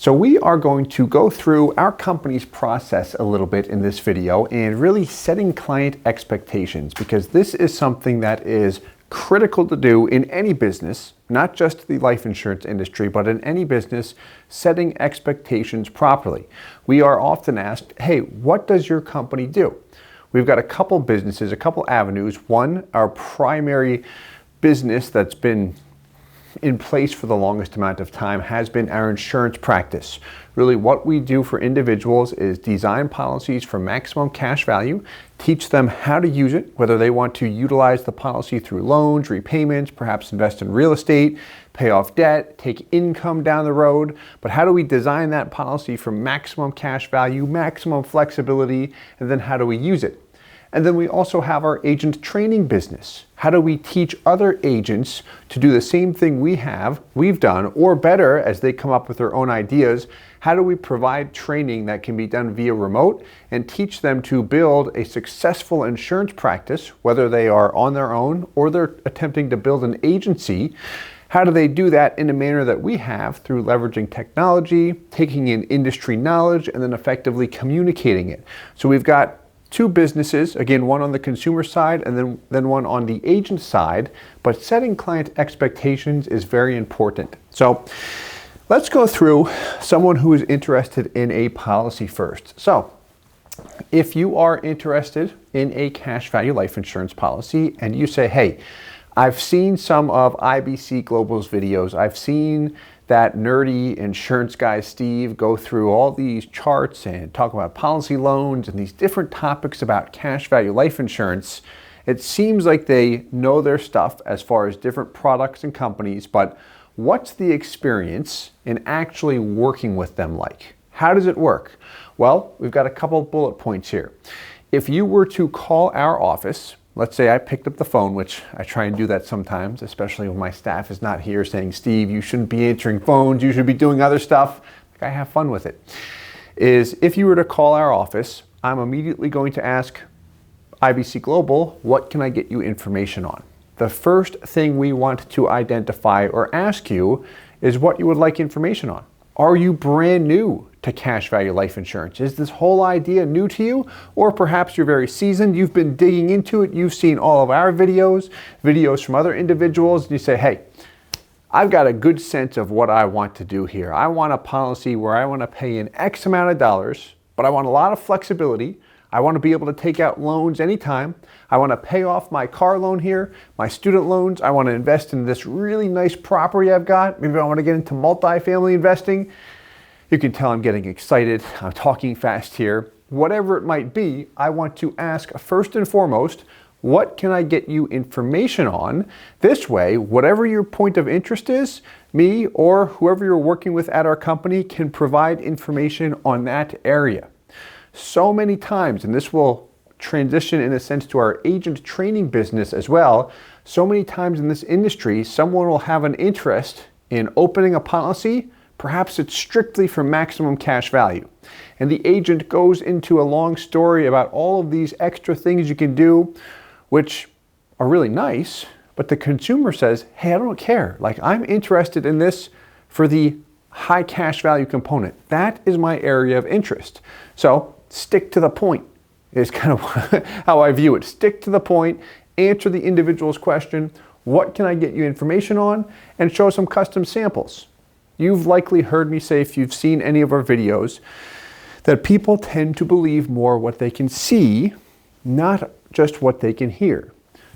So we are going to go through our company's process a little bit in this video and really setting client expectations, because this is something that is critical to do in any business, not just the life insurance industry, but in any business, setting expectations properly. We are often asked, hey, what does your company do? We've got a couple businesses, a couple avenues. One, our primary business that's been in place for the longest amount of time has been our insurance practice. Really what we do for individuals is design policies for maximum cash value, teach them how to use it, whether they want to utilize the policy through loans, repayments, perhaps invest in real estate, pay off debt, take income down the road. But how do we design that policy for maximum cash value, maximum flexibility, and then how do we use it? And then we also have our agent training business. How do we teach other agents to do the same thing we've done, or better as they come up with their own ideas? How do we provide training that can be done via remote and teach them to build a successful insurance practice, whether they are on their own or they're attempting to build an agency? How do they do that in a manner that we have through leveraging technology, taking in industry knowledge, and then effectively communicating it? So we've got two businesses, again, one on the consumer side and then one on the agent side, but setting client expectations is very important. So let's go through someone who is interested in a policy first. So if you are interested in a cash value life insurance policy and you say, hey, I've seen some of IBC Global's videos, I've seen that nerdy insurance guy Steve go through all these charts and talk about policy loans and these different topics about cash value life insurance. It seems like they know their stuff as far as different products and companies, but what's the experience in actually working with them like? How does it work? Well, we've got a couple bullet points here. If you were to call our office, let's say I picked up the phone, which I try and do that sometimes, especially when my staff is not here, saying, Steve, you shouldn't be answering phones, you should be doing other stuff. Like, I have fun with it. Is if you were to call our office, I'm immediately going to ask IBC Global, what can I get you information on? The first thing we want to identify or ask you is what you would like information on. Are you brand new to cash value life insurance? Is this whole idea new to you? Or perhaps you're very seasoned, you've been digging into it, you've seen all of our videos from other individuals, and you say, hey, I've got a good sense of what I want to do here. I want a policy where I want to pay in X amount of dollars, but I want a lot of flexibility. I want to be able to take out loans anytime. I want to pay off my car loan here, my student loans. I want to invest in this really nice property I've got. Maybe I want to get into multifamily investing. You can tell I'm getting excited. I'm talking fast here. Whatever it might be, I want to ask first and foremost, what can I get you information on? This way, whatever your point of interest is, me or whoever you're working with at our company can provide information on that area. So many times, and this will transition in a sense to our agent training business as well, so many times in this industry, someone will have an interest in opening a policy. Perhaps it's strictly for maximum cash value. And the agent goes into a long story about all of these extra things you can do, which are really nice, but the consumer says, hey, I don't care. Like, I'm interested in this for the high cash value component. That is my area of interest. So stick to the point is kind of how I view it. Stick to the point, answer the individual's question, what can I get you information on, and show some custom samples. You've likely heard me say, if you've seen any of our videos, that people tend to believe more what they can see, not just what they can hear.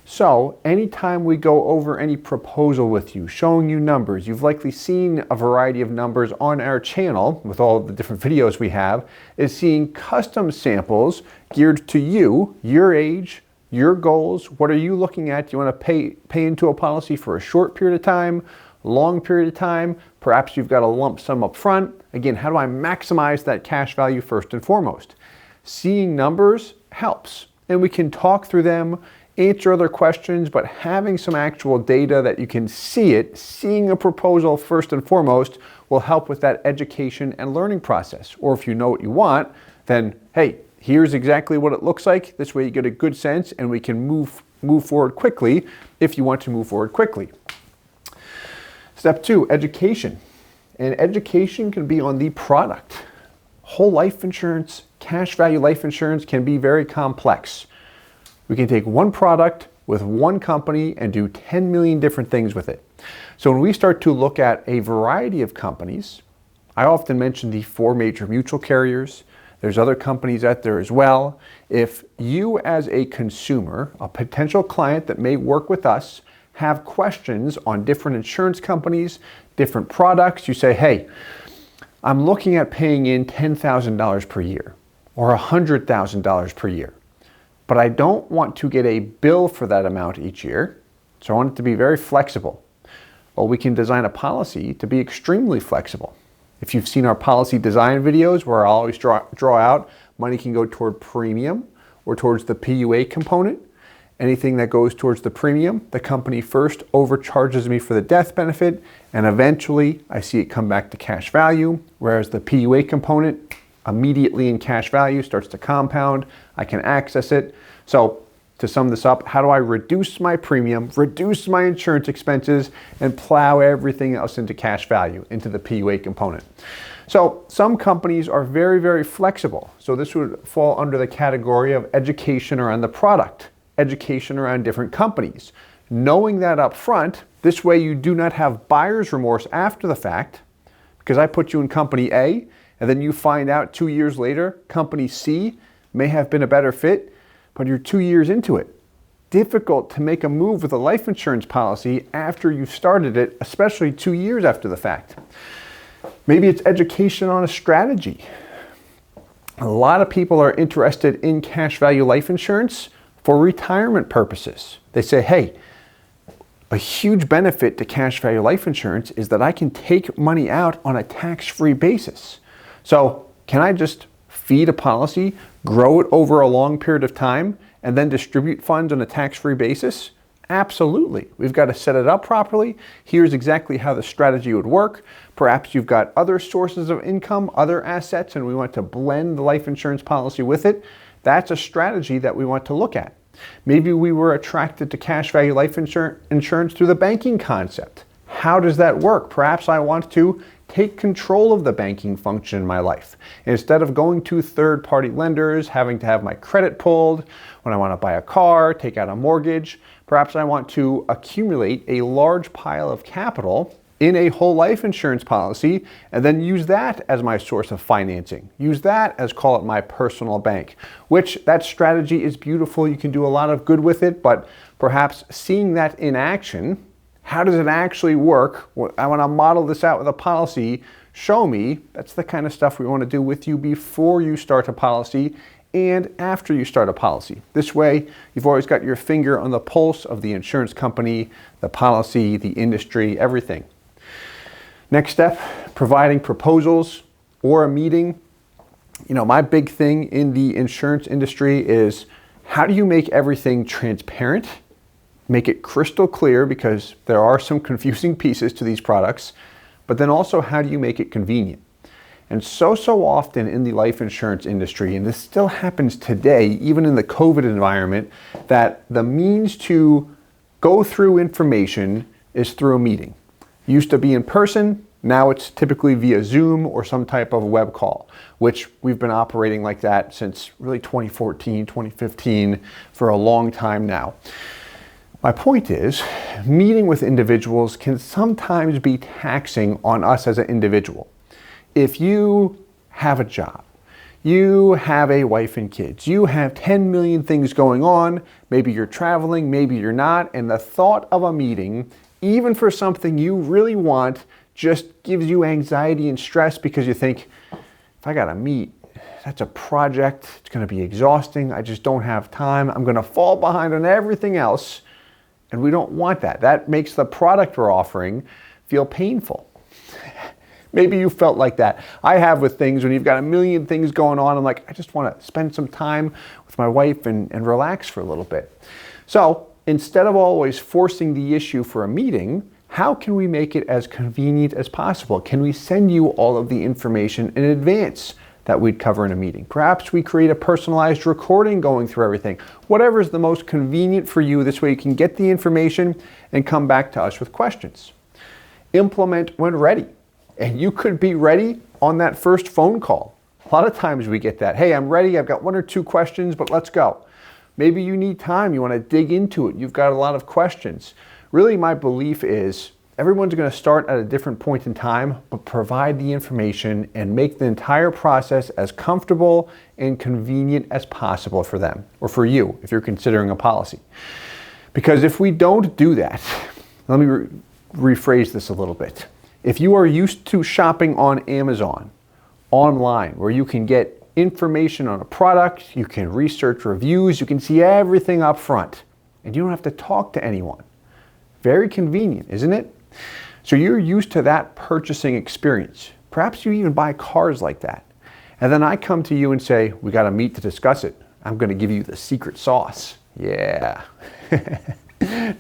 So anytime we go over any proposal with you, showing you numbers, you've likely seen a variety of numbers on our channel with all of the different videos we have, is seeing custom samples geared to you, your age, your goals. What are you looking at? Do you want to pay into a policy for a short period of time, long period of time? Perhaps you've got a lump sum up front. Again, how do I maximize that cash value first and foremost? Seeing numbers helps, and we can talk through them, answer other questions, but having some actual data that you can see it, seeing a proposal first and foremost, will help with that education and learning process. Or if you know what you want, then hey, here's exactly what it looks like. This way you get a good sense and we can move forward quickly if you want to move forward quickly. Step 2, education. And education can be on the product. Whole life insurance, cash value life insurance can be very complex. We can take one product with one company and do 10 million different things with it. So when we start to look at a variety of companies, I often mention the 4 major mutual carriers. There's other companies out there as well. If you as a consumer, a potential client that may work with us, have questions on different insurance companies, different products, you say, hey, I'm looking at paying in $10,000 per year or $100,000 per year, but I don't want to get a bill for that amount each year, so I want it to be very flexible. Well, we can design a policy to be extremely flexible. If you've seen our policy design videos where I always draw out money can go toward premium or towards the PUA component. Anything that goes towards the premium, the company first overcharges me for the death benefit, and eventually I see it come back to cash value, whereas the PUA component immediately in cash value starts to compound. I can access it. So to sum this up, how do I reduce my premium, reduce my insurance expenses, and plow everything else into cash value, into the PUA component? So some companies are very, very flexible. So this would fall under the category of education around the product, education around different companies. Knowing that up front, this way you do not have buyer's remorse after the fact, because I put you in company A, and then you find out 2 years later, company C may have been a better fit, but you're 2 years into it. Difficult to make a move with a life insurance policy after you've started it, especially 2 years after the fact. Maybe it's education on a strategy. A lot of people are interested in cash value life insurance for retirement purposes. They say, hey, a huge benefit to cash value life insurance is that I can take money out on a tax-free basis. So can I just feed a policy, grow it over a long period of time, and then distribute funds on a tax-free basis? Absolutely. We've got to set it up properly. Here's exactly how the strategy would work. Perhaps you've got other sources of income, other assets, and we want to blend the life insurance policy with it. That's a strategy that we want to look at. Maybe we were attracted to cash value life insurance through the banking concept. How does that work? Perhaps I want to take control of the banking function in my life. Instead of going to third-party lenders, having to have my credit pulled, when I want to buy a car, take out a mortgage, perhaps I want to accumulate a large pile of capital in a whole life insurance policy and then use that as my source of financing. Use that as, call it, my personal bank, which that strategy is beautiful. You can do a lot of good with it, but perhaps seeing that in action, how does it actually work? I want to model this out with a policy. Show me. That's the kind of stuff we want to do with you before you start a policy and after you start a policy. This way, you've always got your finger on the pulse of the insurance company, the policy, the industry, everything. Next step, providing proposals or a meeting. You know, my big thing in the insurance industry is how do you make everything transparent? Make it crystal clear, because there are some confusing pieces to these products, but then also how do you make it convenient? And so often in the life insurance industry, and this still happens today, even in the COVID environment, that the means to go through information is through a meeting. Used to be in person, now it's typically via Zoom or some type of web call, which we've been operating like that since really 2014, 2015, for a long time now. My point is, meeting with individuals can sometimes be taxing on us as an individual. If you have a job, you have a wife and kids, you have 10 million things going on, maybe you're traveling, maybe you're not, and the thought of a meeting, even for something you really want, just gives you anxiety and stress because you think, if I gotta meet, that's a project, it's gonna be exhausting, I just don't have time, I'm gonna fall behind on everything else. And we don't want that. That makes the product we're offering feel painful. Maybe you felt like that. I have with things when you've got a million things going on. I'm like, I just want to spend some time with my wife and relax for a little bit. So instead of always forcing the issue for a meeting, how can we make it as convenient as possible? Can we send you all of the information in advance that we'd cover in a meeting? Perhaps we create a personalized recording going through everything. Whatever is the most convenient for you, this way you can get the information and come back to us with questions. Implement when ready. And you could be ready on that first phone call. A lot of times we get that, hey, I'm ready, I've got 1 or 2 questions, but let's go. Maybe you need time, you want to dig into it, you've got a lot of questions. Really, my belief is everyone's going to start at a different point in time, but provide the information and make the entire process as comfortable and convenient as possible for them, or for you, if you're considering a policy. Because if we don't do that, let me rephrase this a little bit. If you are used to shopping on Amazon, online, where you can get information on a product, you can research reviews, you can see everything up front, and you don't have to talk to anyone. Very convenient, isn't it? So you're used to that purchasing experience. Perhaps you even buy cars like that. And then I come to you and say, we got to meet to discuss it. I'm going to give you the secret sauce. Yeah.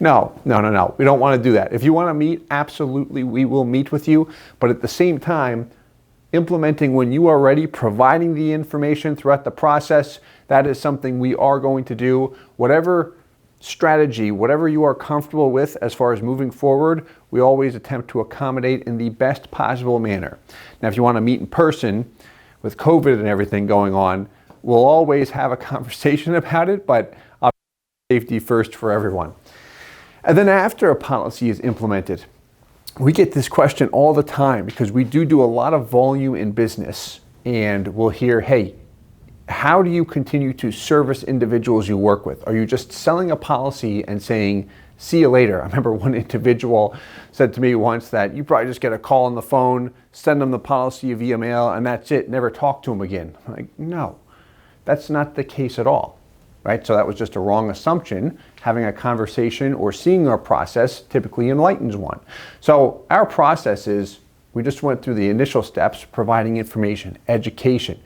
No. We don't want to do that. If you want to meet, absolutely, we will meet with you. But at the same time, implementing when you are ready, providing the information throughout the process, that is something we are going to do. Whatever strategy, whatever you are comfortable with as far as moving forward, we always attempt to accommodate in the best possible manner. Now, if you want to meet in person with COVID and everything going on, we'll always have a conversation about it, but safety first for everyone. And then after a policy is implemented, we get this question all the time because we do a lot of volume in business, and we'll hear, hey, how do you continue to service individuals you work with? Are you just selling a policy and saying, see you later? I remember one individual said to me once that you probably just get a call on the phone, send them the policy via mail, and that's it, never talk to them again. I'm like, no, that's not the case at all, right? So that was just a wrong assumption. Having a conversation or seeing our process typically enlightens one. So our process is, we just went through the initial steps, providing information, education,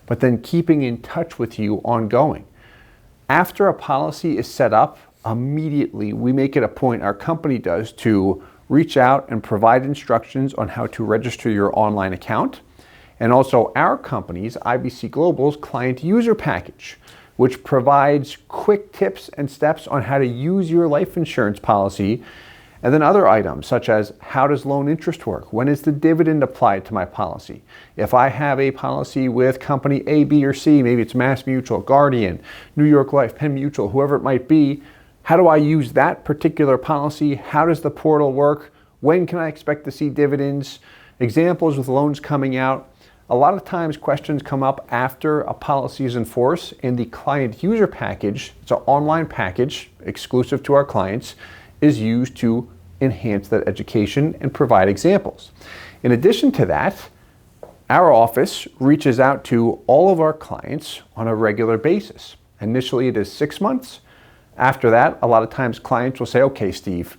but then keeping in touch with you ongoing. After a policy is set up, immediately we make it a point, our company does, to reach out and provide instructions on how to register your online account. And also our company's, IBC Global's client user package, which provides quick tips and steps on how to use your life insurance policy. And then other items such as, how does loan interest work? When is the dividend applied to my policy? If I have a policy with company A, B, or C, maybe it's Mass Mutual, Guardian, New York Life, Penn Mutual, whoever it might be, how do I use that particular policy? How does the portal work? When can I expect to see dividends? Examples with loans coming out. A lot of times questions come up after a policy is in force, and the client user package, it's an online package exclusive to our clients, is used to enhance that education and provide examples. In addition to that, our office reaches out to all of our clients on a regular basis. Initially, it is 6 months. After that, a lot of times clients will say, okay, Steve,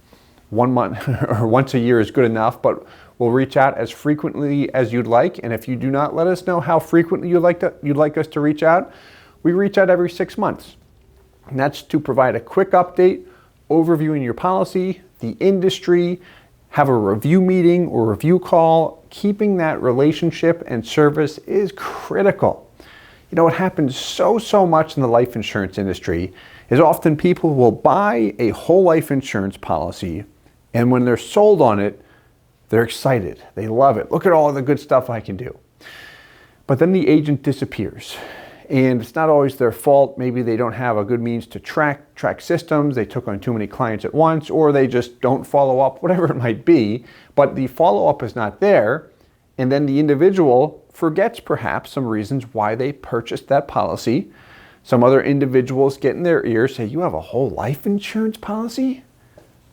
1 month or once a year is good enough, but we'll reach out as frequently as you'd like. And if you do not let us know how frequently you'd like us to reach out, we reach out every 6 months. And that's to provide a quick update, overviewing your policy, the industry, have a review meeting or review call. Keeping that relationship and service is critical. You know, what happens so much in the life insurance industry is often people will buy a whole life insurance policy, and when they're sold on it, they're excited. They love it. Look at all the good stuff I can do. But then the agent disappears. And it's not always their fault. Maybe they don't have a good means to track systems. They took on too many clients at once, or they just don't follow up, whatever it might be. But the follow-up is not there. And then the individual forgets perhaps some reasons why they purchased that policy. Some other individuals get in their ears, say, you have a whole life insurance policy?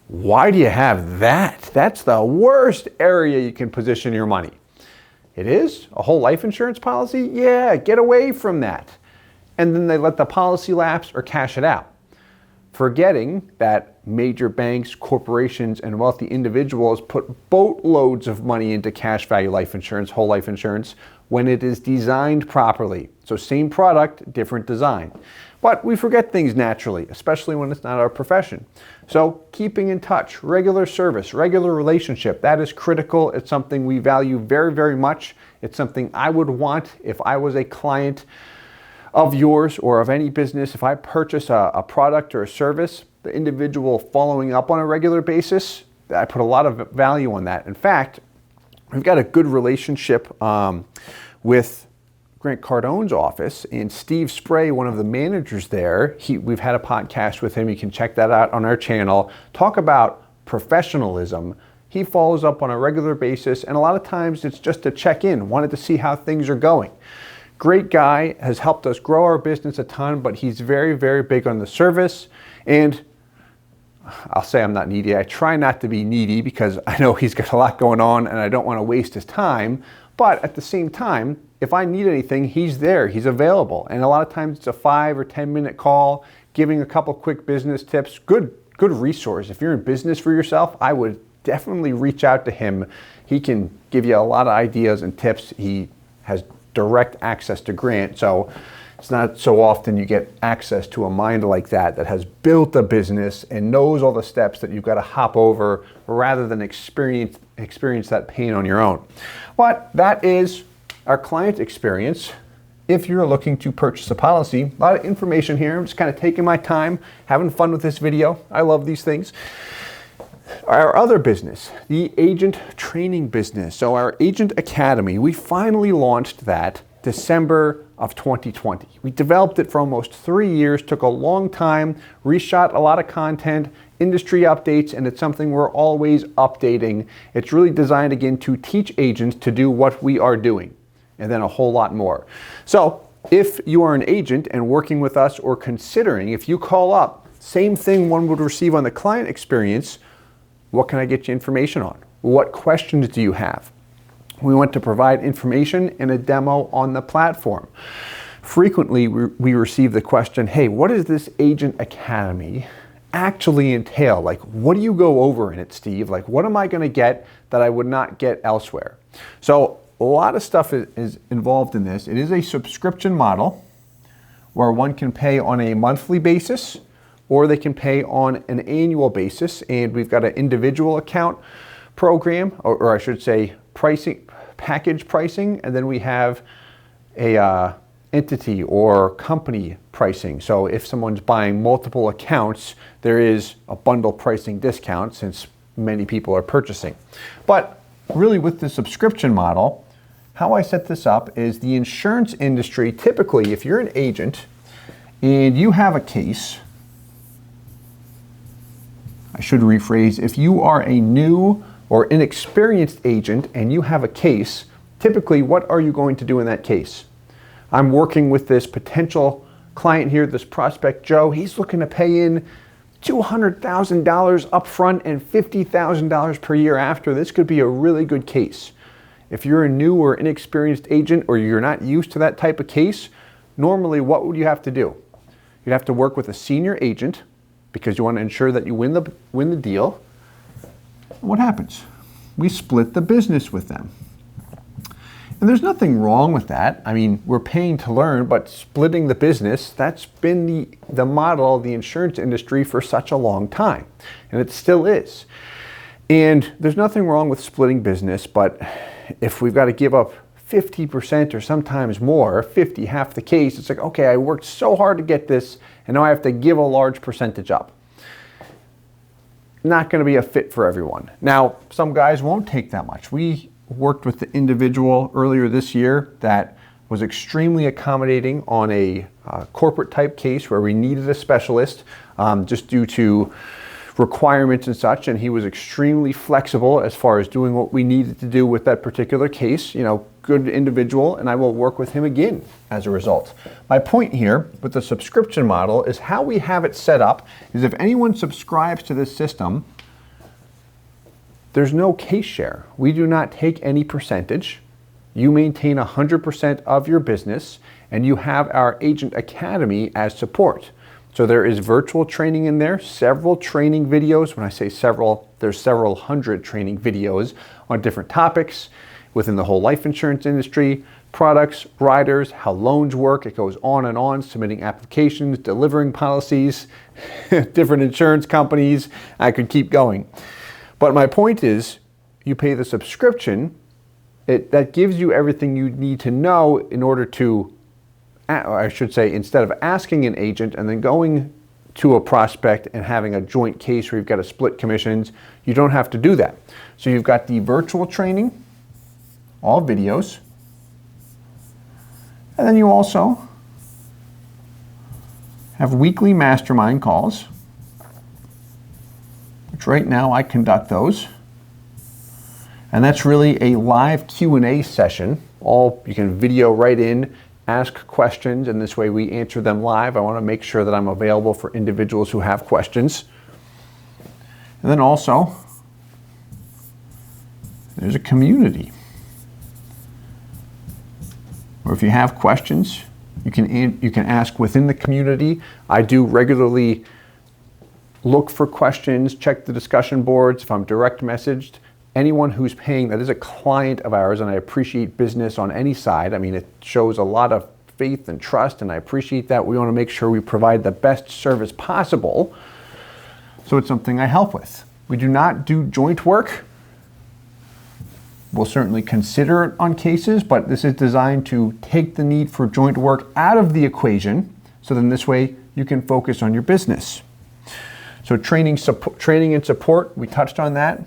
Why do you have that? That's the worst area you can position your money. It is? A whole life insurance policy? Yeah, get away from that. And then they let the policy lapse or cash it out, forgetting that major banks, corporations, and wealthy individuals put boatloads of money into cash value life insurance, whole life insurance, when it is designed properly. So same product, different design. But we forget things naturally, especially when it's not our profession. So keeping in touch, regular service, regular relationship, that is critical. It's something we value very, very much. It's something I would want if I was a client of yours or of any business. If I purchase a product or a service, the individual following up on a regular basis, I put a lot of value on that. In fact, we've got a good relationship with Grant Cardone's office, and Steve Spray, one of the managers there, we've had a podcast with him. You can check that out on our channel. Talk about professionalism. He follows up on a regular basis, and a lot of times it's just to check in, wanted to see how things are going. Great guy, has helped us grow our business a ton, but he's very, very big on the service. And I'll say I'm not needy. I try not to be needy because I know he's got a lot going on and I don't want to waste his time. But at the same time, if I need anything, he's there, he's available. And a lot of times it's a 5 or 10 minute call, giving a couple quick business tips. Good resource. If you're in business for yourself, I would definitely reach out to him. He can give you a lot of ideas and tips. He has direct access to Grant, so it's not so often you get access to a mind like that has built a business and knows all the steps that you've got to hop over rather than experience that pain on your own. But that is our client experience. If you're looking to purchase a policy, a lot of information here. I'm just kind of taking my time, having fun with this video. I love these things. Our other business, the agent training business. So our Agent Academy, we finally launched that December of 2020. We developed it for almost 3 years, took a long time, reshot a lot of content, industry updates, and it's something we're always updating. It's really designed again to teach agents to do what we are doing, and then a whole lot more. So if you are an agent and working with us or considering, if you call up, same thing one would receive on the client experience. What can I get you information on? What questions do you have? We want to provide information and a demo on the platform. Frequently, we receive the question, hey, what does this Agent Academy actually entail? Like, what do you go over in it, Steve? Like, what am I going to get that I would not get elsewhere? So a lot of stuff is involved in this. It is a subscription model where one can pay on a monthly basis or they can pay on an annual basis. And we've got an individual account program, or I should say package pricing, and then we have a entity or company pricing. So if someone's buying multiple accounts, there is a bundle pricing discount since many people are purchasing. But really with the subscription model, how I set this up is the insurance industry, typically if you're an agent and you have a case, I should rephrase, if you are a new or inexperienced agent and you have a case, typically what are you going to do in that case? I'm working with this potential client here, this prospect Joe. He's looking to pay in $200,000 up front and $50,000 per year after. This could be a really good case. If you're a new or inexperienced agent or you're not used to that type of case, normally what would you have to do? You'd have to work with a senior agent because you want to ensure that you win the deal. What happens? We split the business with them. And there's nothing wrong with that. I mean, we're paying to learn, but splitting the business, that's been the model of the insurance industry for such a long time. And it still is. And there's nothing wrong with splitting business, but if we've got to give up 50% or sometimes more, 50, half the case, it's like, okay, I worked so hard to get this, and now I have to give a large percentage up. Not going to be a fit for everyone. Now, some guys won't take that much. We worked with the individual earlier this year that was extremely accommodating on a corporate type case where we needed a specialist just due to requirements and such, and he was extremely flexible as far as doing what we needed to do with that particular case. You know, good individual, and I will work with him again as a result. My point here with the subscription model is how we have it set up is if anyone subscribes to this system, there's no case share. We do not take any percentage. You maintain 100% of your business, and you have our Agent Academy as support. So there is virtual training in there, several training videos. When I say several, there's several hundred training videos on different topics within the whole life insurance industry, products, riders, how loans work. It goes on, submitting applications, delivering policies, different insurance companies. I could keep going. But my point is, you pay the subscription, that gives you everything you need to know in order to, I should say, instead of asking an agent and then going to a prospect and having a joint case where you've got to split commissions, you don't have to do that. So you've got the virtual training, all videos. And then you also have weekly mastermind calls, which right now I conduct those. And that's really a live Q&A session. You can video right in, ask questions, and this way we answer them live. I want to make sure that I'm available for individuals who have questions. And then also, there's a community where if you have questions, you can ask within the community. I do regularly look for questions, check the discussion boards. If I'm direct messaged, anyone who's paying, that is a client of ours, and I appreciate business on any side. I mean, it shows a lot of faith and trust, and I appreciate that. We want to make sure we provide the best service possible. So it's something I help with. We do not do joint work. We'll certainly consider it on cases, but this is designed to take the need for joint work out of the equation, so then this way you can focus on your business. So training and support, we touched on that.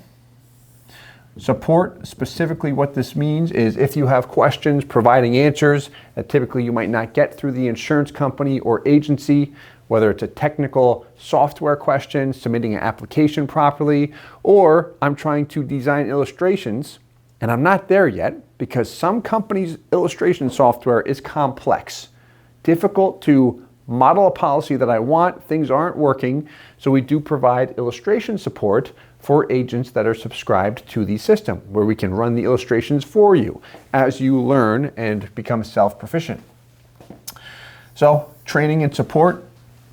Support, specifically what this means is if you have questions, providing answers that typically you might not get through the insurance company or agency, whether it's a technical software question, submitting an application properly, or I'm trying to design illustrations and I'm not there yet because some companies' illustration software is complex, difficult to model a policy that I want, things aren't working, so we do provide illustration support for agents that are subscribed to the system, where we can run the illustrations for you as you learn and become self-proficient. So, training and support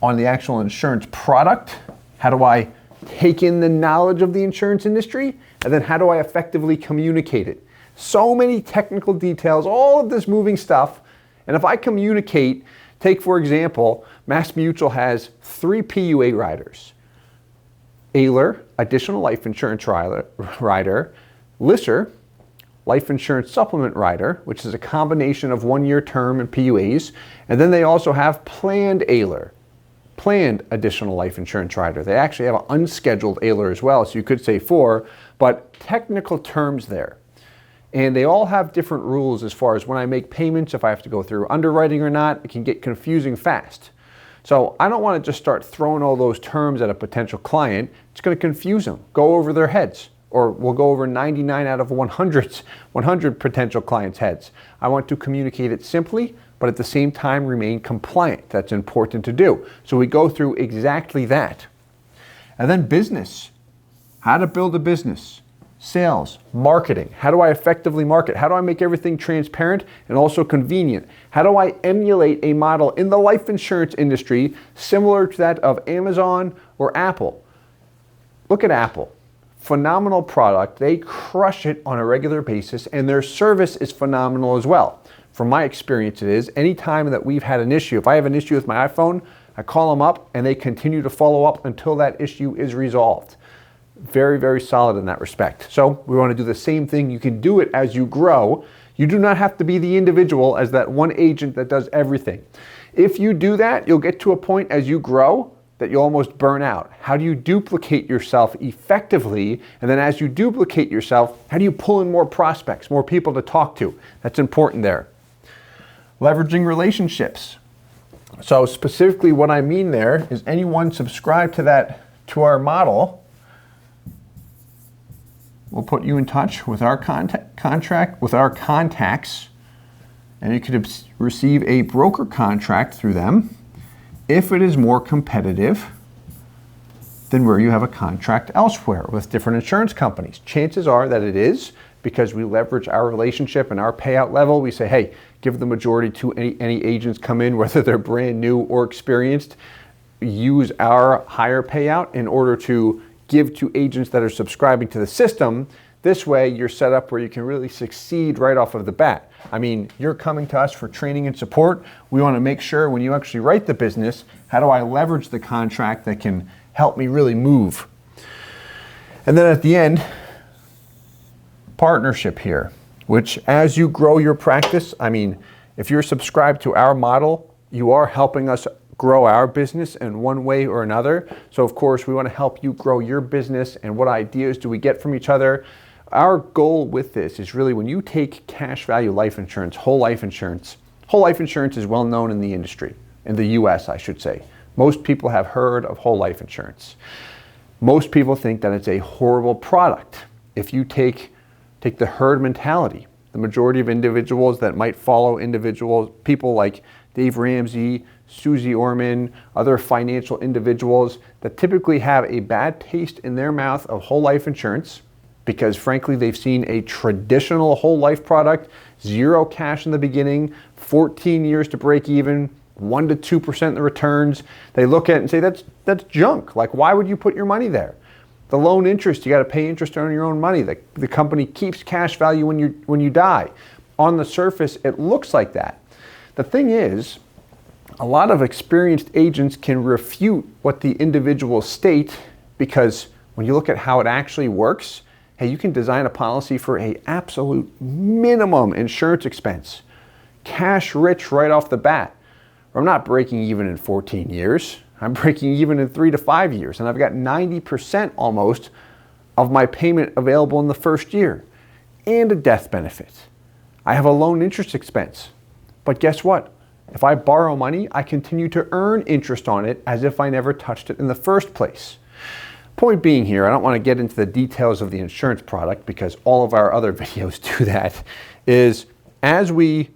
on the actual insurance product. How do I take in the knowledge of the insurance industry? And then how do I effectively communicate it? So many technical details, all of this moving stuff. And if I communicate, take for example, Mass Mutual has 3 PUA riders. AILR, Additional Life Insurance Rider, LISR, Life Insurance Supplement Rider, which is a combination of 1-year term and PUAs, and then they also have Planned AILR, Planned Additional Life Insurance Rider. They actually have an unscheduled AILR as well, so you could say 4, but technical terms there. And they all have different rules as far as when I make payments, if I have to go through underwriting or not. It can get confusing fast. So I don't want to just start throwing all those terms at a potential client. It's going to confuse them, go over their heads, or we'll go over 99 out of 100 potential clients' heads. I want to communicate it simply, but at the same time remain compliant. That's important to do. So we go through exactly that. And then business, how to build a business. Sales, marketing. How do I effectively market? How do I make everything transparent and also convenient? How do I emulate a model in the life insurance industry similar to that of Amazon or Apple? Look at Apple. Phenomenal product. They crush it on a regular basis, and their service is phenomenal as well. From my experience, it is. Anytime that we've had an issue, if I have an issue with my iPhone, I call them up and they continue to follow up until that issue is resolved. Very, very solid in that respect. So we want to do the same thing. You can do it as you grow. You do not have to be the individual as that one agent that does everything. If you do that, you'll get to a point as you grow that you'll almost burn out. How do you duplicate yourself effectively? And then as you duplicate yourself, how do you pull in more prospects, more people to talk to? That's important there. Leveraging relationships. So specifically what I mean there is anyone subscribed to our model, we'll put you in touch with our with our contacts, and you could receive a broker contract through them if it is more competitive than where you have a contract elsewhere with different insurance companies. Chances are that it is, because we leverage our relationship and our payout level. We say, hey, give the majority to any agents come in, whether they're brand new or experienced. Use our higher payout in order to give to agents that are subscribing to the system. This way you're set up where you can really succeed right off of the bat. I mean, you're coming to us for training and support. We want to make sure when you actually write the business, how do I leverage the contract that can help me really move? And then at the end, partnership here, which as you grow your practice, I mean, if you're subscribed to our model, you are helping us grow our business in one way or another. So of course we want to help you grow your business, and what ideas do we get from each other? our goal with this is really when you take cash value life insurance, whole life insurance is well known in the industry, in the US, I should say. Most people have heard of whole life insurance. Most people think that it's a horrible product. If you take the herd mentality, the majority of individuals that might follow people like Dave Ramsey, Susie Orman, other financial individuals that typically have a bad taste in their mouth of whole life insurance because frankly they've seen a traditional whole life product, zero cash in the beginning, 14 years to break even, 1% to 2% in the returns. They look at it and say that's junk. Like, why would you put your money there? The loan interest, you got to pay interest on your own money. The company keeps cash value when you die. On the surface, it looks like that. The thing is, a lot of experienced agents can refute what the individuals state because when you look at how it actually works, hey, you can design a policy for an absolute minimum insurance expense. Cash rich right off the bat. I'm not breaking even in 14 years. I'm breaking even in 3 to 5 years, and I've got 90% almost of my payment available in the first year, and a death benefit. I have a loan interest expense, but guess what? If I borrow money, I continue to earn interest on it as if I never touched it in the first place. Point being here, I don't want to get into the details of the insurance product because all of our other videos do that, is as we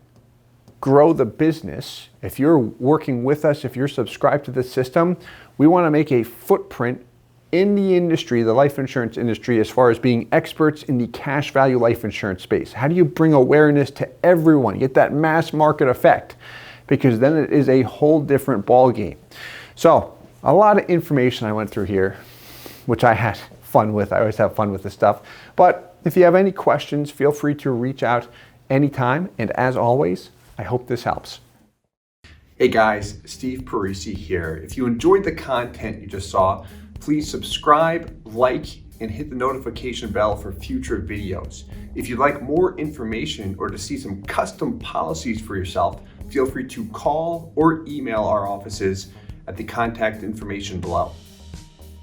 grow the business, if you're working with us, if you're subscribed to this system, we want to make a footprint in the industry, the life insurance industry, as far as being experts in the cash value life insurance space. How do you bring awareness to everyone, get that mass market effect? Because then it is a whole different ball game. So a lot of information I went through here, which I had fun with. I always have fun with this stuff. But if you have any questions, feel free to reach out anytime. And as always, I hope this helps. Hey guys, Steve Parisi here. If you enjoyed the content you just saw, please subscribe, like, and hit the notification bell for future videos. If you'd like more information or to see some custom policies for yourself, feel free to call or email our offices at the contact information below.